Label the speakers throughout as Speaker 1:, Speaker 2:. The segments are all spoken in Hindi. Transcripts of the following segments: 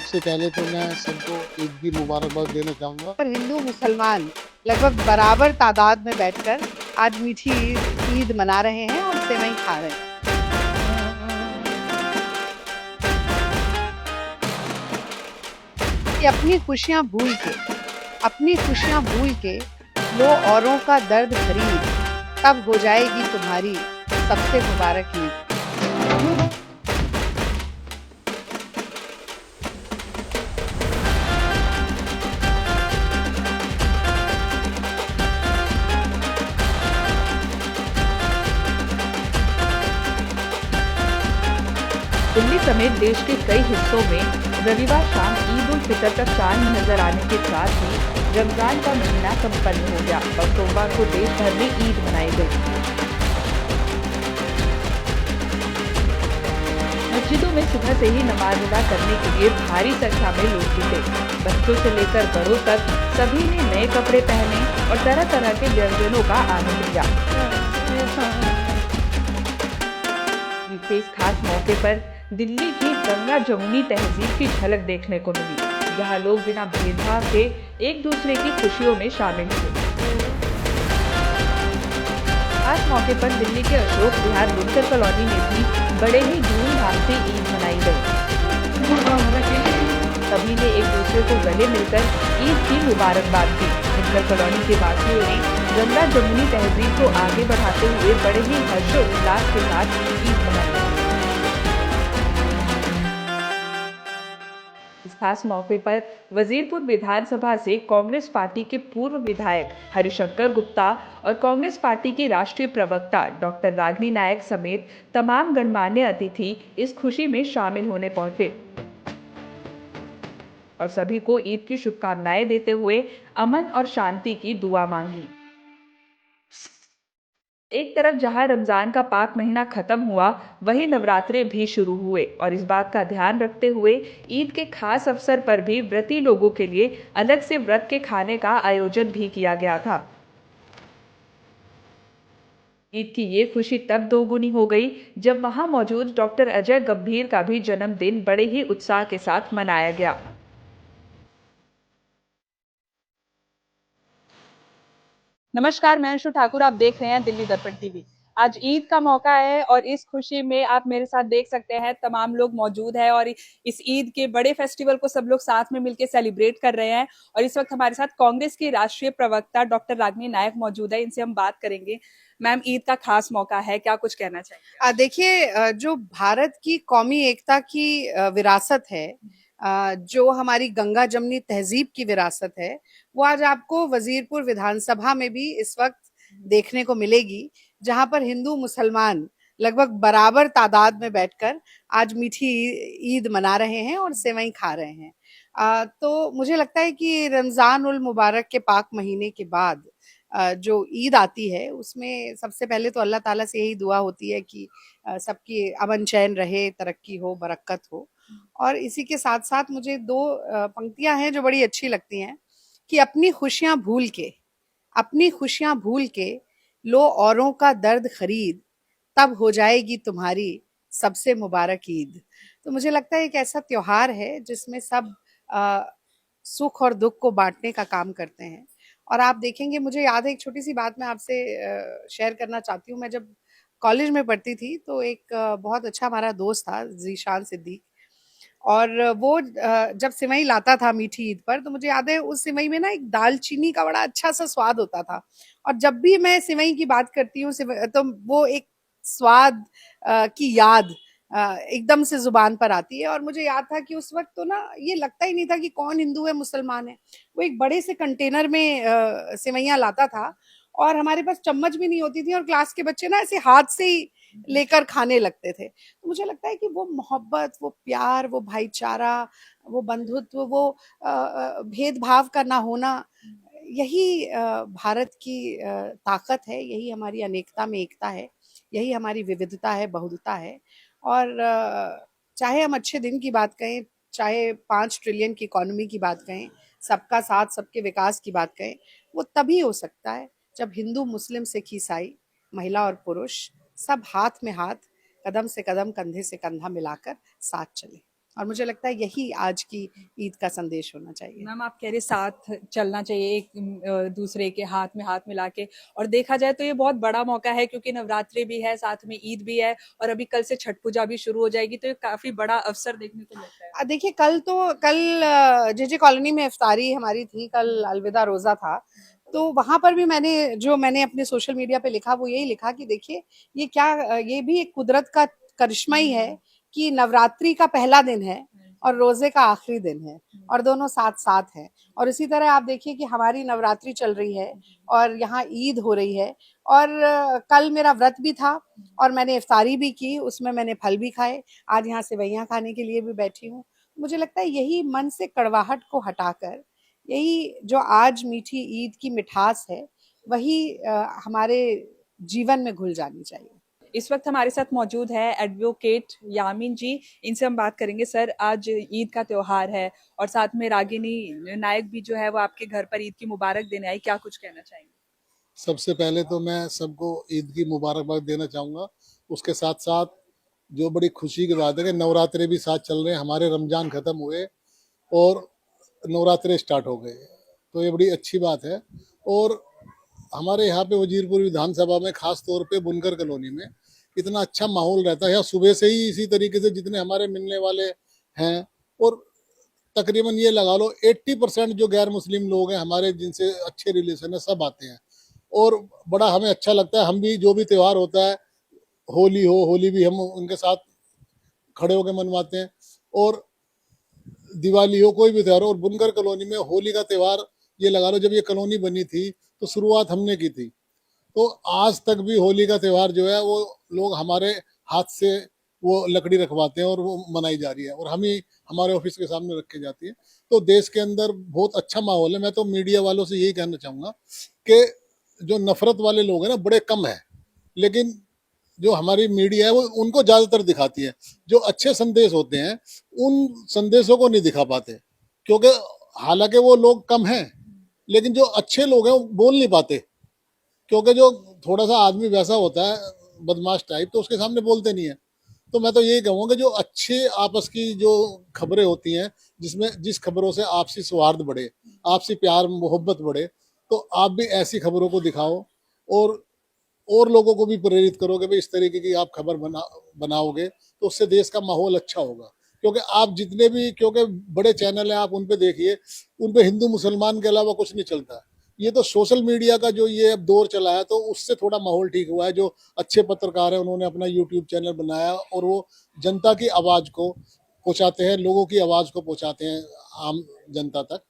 Speaker 1: सबसे पहले तो मैं सबको ईद की मुबारकबाद देना चाहूँगा।
Speaker 2: पर हिंदू मुसलमान लगभग बराबर तादाद में बैठकर आज मीठी ईद मना रहे हैं और सेवई खा रहे हैं। कि अपनी खुशियां भूल के लो औरों का दर्द खरीद, तब हो जाएगी तुम्हारी सबसे मुबारक ईद।
Speaker 3: दिल्ली समेत देश के कई हिस्सों में रविवार शाम ईद उल फितर का चांद नजर आने के साथ ही रमजान का महीना संपन्न हो गया और सोमवार को देश भर में ईद मनाई गई। मस्जिदों में सुबह से ही नमाज अदा करने के लिए भारी संख्या में लोग जुटे। बच्चों से लेकर बड़ों तक सभी ने नए कपड़े पहने और तरह तरह के व्यंजनों का आनंद लिया। इस खास मौके पर दिल्ली की गंगा जमुनी तहजीब की झलक देखने को मिली, जहां लोग बिना भेदभाव के एक दूसरे की खुशियों में शामिल हुए। खास मौके पर दिल्ली के अशोक विहार बुनकर कॉलोनी में भी बड़े ही धूमधाम से ईद मनाई गई। सभी ने एक दूसरे को गले मिलकर ईद की मुबारकबाद दी। बुनकर कॉलोनी के वासियों ने गंगा जमुनी तहजीब को आगे बढ़ाते हुए बड़े ही हर्षोल्लास के साथ ईद मनाई। इस खास मौके पर वजीरपुर विधानसभा से कांग्रेस पार्टी के पूर्व विधायक हरिशंकर गुप्ता और कांग्रेस पार्टी की राष्ट्रीय प्रवक्ता डॉक्टर रागिनी नायक समेत तमाम गणमान्य अतिथि इस खुशी में शामिल होने पहुंचे और सभी को ईद की शुभकामनाएं देते हुए अमन और शांति की दुआ मांगी। एक तरफ जहां रमजान का पाक महीना खत्म हुआ, वहीं नवरात्रे भी शुरू हुए और इस बात का ध्यान रखते हुए ईद के खास अवसर पर भी व्रती लोगों के लिए अलग से व्रत के खाने का आयोजन भी किया गया था। ईद की ये खुशी तब दोगुनी हो गई जब वहां मौजूद डॉक्टर अजय गंभीर का भी जन्मदिन बड़े ही उत्साह के साथ मनाया गया।
Speaker 4: नमस्कार, मैं अंशु ठाकुर। आप देख रहे हैं दिल्ली दर्पण टीवी। आज ईद का मौका है और इस खुशी में आप मेरे साथ देख सकते हैं तमाम लोग मौजूद हैं और इस ईद के बड़े फेस्टिवल को सब लोग साथ में मिलकर सेलिब्रेट कर रहे हैं। और इस वक्त हमारे साथ कांग्रेस की राष्ट्रीय प्रवक्ता डॉक्टर रागिनी नायक मौजूद है, इनसे हम बात करेंगे। मैम, ईद का खास मौका है, क्या कुछ कहना चाहिए?
Speaker 2: देखिए, जो भारत की कौमी एकता की विरासत है, जो हमारी गंगा जमनी तहजीब की विरासत है, वो आज आपको वजीरपुर विधानसभा में भी इस वक्त देखने को मिलेगी, जहां पर हिंदू मुसलमान लगभग बराबर तादाद में बैठकर आज मीठी ईद मना रहे हैं और सेवई खा रहे हैं। तो मुझे लगता है कि रमजान उल मुबारक के पाक महीने के बाद जो ईद आती है, उसमें सबसे पहले तो अल्लाह ताला से यही दुआ होती है कि सबकी अमन चैन रहे, तरक्की हो, बरकत हो। और इसी के साथ साथ मुझे दो पंक्तियां हैं जो बड़ी अच्छी लगती हैं कि अपनी खुशियां भूल के लो औरों का दर्द खरीद, तब हो जाएगी तुम्हारी सबसे मुबारक ईद। तो मुझे लगता है एक ऐसा त्योहार है जिसमें सब अ, सुख और दुख को बांटने का काम करते हैं। और आप देखेंगे, मुझे याद है एक छोटी सी बात मैं आपसे शेयर करना चाहती हूँ। मैं जब कॉलेज में पढ़ती थी तो एक बहुत अच्छा हमारा दोस्त था, जीशान सिद्दीक। और वो जब सिवई लाता था मीठी ईद पर, तो मुझे याद है उस सिवई में ना एक दालचीनी का बड़ा अच्छा सा स्वाद होता था। और जब भी मैं सिवई की बात करती हूँ तो वो एक स्वाद की याद एकदम से जुबान पर आती है। और मुझे याद था कि उस वक्त तो ना ये लगता ही नहीं था कि कौन हिंदू है मुसलमान है। वो एक बड़े से कंटेनर में सिवैयां लाता था और हमारे पास चम्मच भी नहीं होती थी और क्लास के बच्चे ना ऐसे हाथ से ही लेकर खाने लगते थे। तो मुझे लगता है कि वो मोहब्बत, वो प्यार, वो भाईचारा, वो बंधुत्व, वो भेदभाव का ना होना, यही भारत की ताकत है, यही हमारी अनेकता में एकता है, यही हमारी विविधता है, बहुलता है। और चाहे हम अच्छे दिन की बात कहें, चाहे 5 ट्रिलियन की इकोनॉमी की बात कहें, सबका साथ, सबके विकास की बात कहें, वो तभी हो सकता है जब हिंदू, मुस्लिम, सिख, ईसाई, महिला और पुरुष सब हाथ में हाथ, कदम से कदम, कंधे से कंधा मिलाकर साथ चले। और मुझे लगता है यही आज की ईद का संदेश होना चाहिए।
Speaker 4: मैम आप कह रहे साथ चलना चाहिए एक दूसरे के हाथ में हाथ मिला के, और देखा जाए तो ये बहुत बड़ा मौका है क्योंकि नवरात्रि भी है, साथ में ईद भी है और अभी कल से छठ पूजा भी शुरू हो जाएगी, तो ये काफी बड़ा अवसर देखने को मिलता है।
Speaker 2: देखिए कल जेजे कॉलोनी में इफ्तारी हमारी थी, कल अलविदा रोजा था, तो वहां पर भी मैंने अपने सोशल मीडिया पे लिखा वो यही लिखा कि देखिए ये भी एक कुदरत का करिश्मा ही है कि नवरात्रि का पहला दिन है और रोजे का आखिरी दिन है और दोनों साथ साथ हैं। और इसी तरह आप देखिए कि हमारी नवरात्रि चल रही है और यहाँ ईद हो रही है और कल मेरा व्रत भी था और मैंने इफ्तारी भी की, उसमें मैंने फल भी खाए, आज यहाँ सेवइयाँ खाने के लिए भी बैठी हूँ। मुझे लगता है यही मन से कड़वाहट को हटाकर यही जो आज मीठी ईद की मिठास है वही हमारे जीवन में घुल जानी चाहिए।
Speaker 4: इस वक्त हमारे साथ मौजूद है एडवोकेट यामीन जी, इनसे हम बात करेंगे। सर, आज ईद का त्योहार है और साथ में रागिनी नायक भी जो है वो आपके घर पर ईद की मुबारक देने आई, क्या कुछ कहना चाहेंगे?
Speaker 1: सबसे पहले तो मैं सबको ईद की मुबारकबाद देना चाहूँगा। उसके साथ साथ जो बड़ी खुशी की बात है कि नवरात्रे भी साथ चल रहे हैं, हमारे रमजान ख़त्म हुए और नवरात्रे स्टार्ट हो गए, तो ये बड़ी अच्छी बात है। और हमारे यहाँ पे वजीरपुर विधानसभा में खास तौर पे बुनकर कॉलोनी में इतना अच्छा माहौल रहता है। यहाँ सुबह से ही इसी तरीके से जितने हमारे मिलने वाले हैं, और तकरीबन ये लगा लो 80% जो गैर मुस्लिम लोग हैं हमारे जिनसे अच्छे रिलेशन है सब आते हैं और बड़ा हमें अच्छा लगता है। हम भी जो भी त्यौहार होता है, होली भी हम उनके साथ खड़े होकर मनवाते हैं, और दिवाली हो, कोई भी त्यौहार हो। और बुनकर कॉलोनी में होली का त्यौहार ये लगा लो, जब ये कॉलोनी बनी थी तो शुरुआत हमने की थी, तो आज तक भी होली का त्यौहार जो है वो लोग हमारे हाथ से वो लकड़ी रखवाते हैं और वो मनाई जा रही है और हम ही हमारे ऑफिस के सामने रखी जाती है। तो देश के अंदर बहुत अच्छा माहौल है। मैं तो मीडिया वालों से यही कहना चाहूँगा कि जो नफरत वाले लोग हैं ना बड़े कम है, लेकिन जो हमारी मीडिया है वो उनको ज़्यादातर दिखाती है। जो अच्छे संदेश होते हैं उन संदेशों को नहीं दिखा पाते, क्योंकि हालांकि वो लोग कम हैं, लेकिन जो अच्छे लोग हैं वो बोल नहीं पाते, क्योंकि जो थोड़ा सा आदमी वैसा होता है बदमाश टाइप, तो उसके सामने बोलते नहीं है। तो मैं तो यही कहूँगा कि जो अच्छे आपस की जो खबरें होती हैं, जिसमें जिस खबरों से आपसी सौहार्द बढ़े, आपसी प्यार मोहब्बत बढ़े, तो आप भी ऐसी खबरों को दिखाओ और लोगों को भी प्रेरित करो कि भाई इस तरीके की आप खबर बनाओगे तो उससे देश का माहौल अच्छा होगा। क्योंकि आप जितने भी, क्योंकि बड़े चैनल हैं आप उन पे देखिए, उन पे हिंदू मुसलमान के अलावा कुछ नहीं चलता। ये तो सोशल मीडिया का जो ये अब दौर चला है, तो उससे थोड़ा माहौल ठीक हुआ है। जो अच्छे पत्रकार हैं उन्होंने अपना यूट्यूब चैनल बनाया और वो जनता की आवाज़ को पहुँचाते हैं, लोगों की आवाज़ को पहुँचाते हैं आम जनता तक।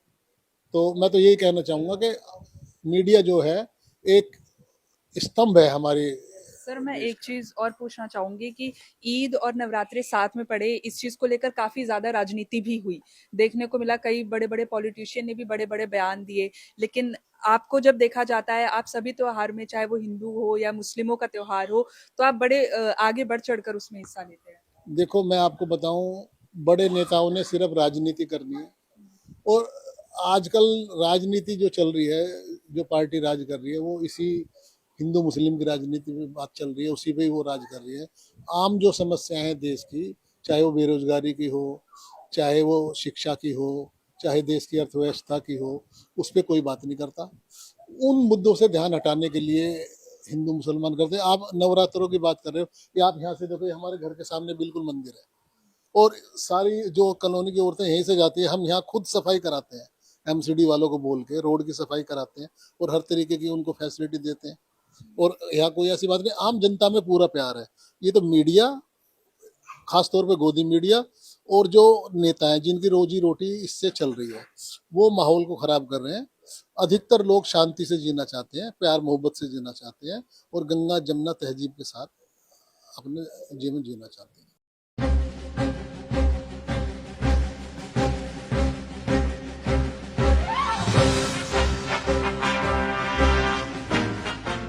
Speaker 1: तो मैं तो यही कहना चाहूँगा कि मीडिया जो है एक स्तंभ है हमारी।
Speaker 4: सर, मैं एक चीज और पूछना चाहूंगी कि ईद और नवरात्रि साथ में पड़े, इस चीज को लेकर काफी ज्यादा राजनीति भी हुई, देखने को मिला। कई बड़े बड़े पॉलिटिशियन ने भी बड़े बड़े बयान दिए, लेकिन आपको जब देखा जाता है, आप सभी त्योहार में, चाहे वो हिंदू हो या मुस्लिमों का त्योहार हो, तो आप बड़े आगे बढ़ चढ़कर उसमें हिस्सा लेते हैं।
Speaker 1: देखो मैं आपको बताऊं, बड़े नेताओं ने सिर्फ राजनीति करनी है, और आजकल राजनीति जो चल रही है, जो पार्टी राज कर रही है, वो इसी हिंदू मुस्लिम की राजनीति में बात चल रही है, उसी पे ही वो राज कर रही है। आम जो समस्याएं हैं देश की, चाहे वो बेरोजगारी की हो, चाहे वो शिक्षा की हो, चाहे देश की अर्थव्यवस्था की हो, उस पर कोई बात नहीं करता। उन मुद्दों से ध्यान हटाने के लिए हिंदू मुसलमान करते हैं। आप नवरात्रों की बात कर रहे हो, कि आप यहाँ से देखो, हमारे घर के सामने बिल्कुल मंदिर है और सारी जो कॉलोनी की औरतें यहीं से जाती है। हम यहाँ खुद सफाई कराते हैं, एमसीडी वालों को बोल के रोड की सफाई कराते हैं और हर तरीके की उनको फैसिलिटी देते हैं। और यहाँ कोई ऐसी बात नहीं, आम जनता में पूरा प्यार है। ये तो मीडिया, खास तौर पे गोदी मीडिया और जो नेता हैं जिनकी रोजी रोटी इससे चल रही है, वो माहौल को खराब कर रहे हैं। अधिकतर लोग शांति से जीना चाहते हैं, प्यार मोहब्बत से जीना चाहते हैं और गंगा जमुना तहजीब के साथ अपने जीवन जीना चाहते हैं।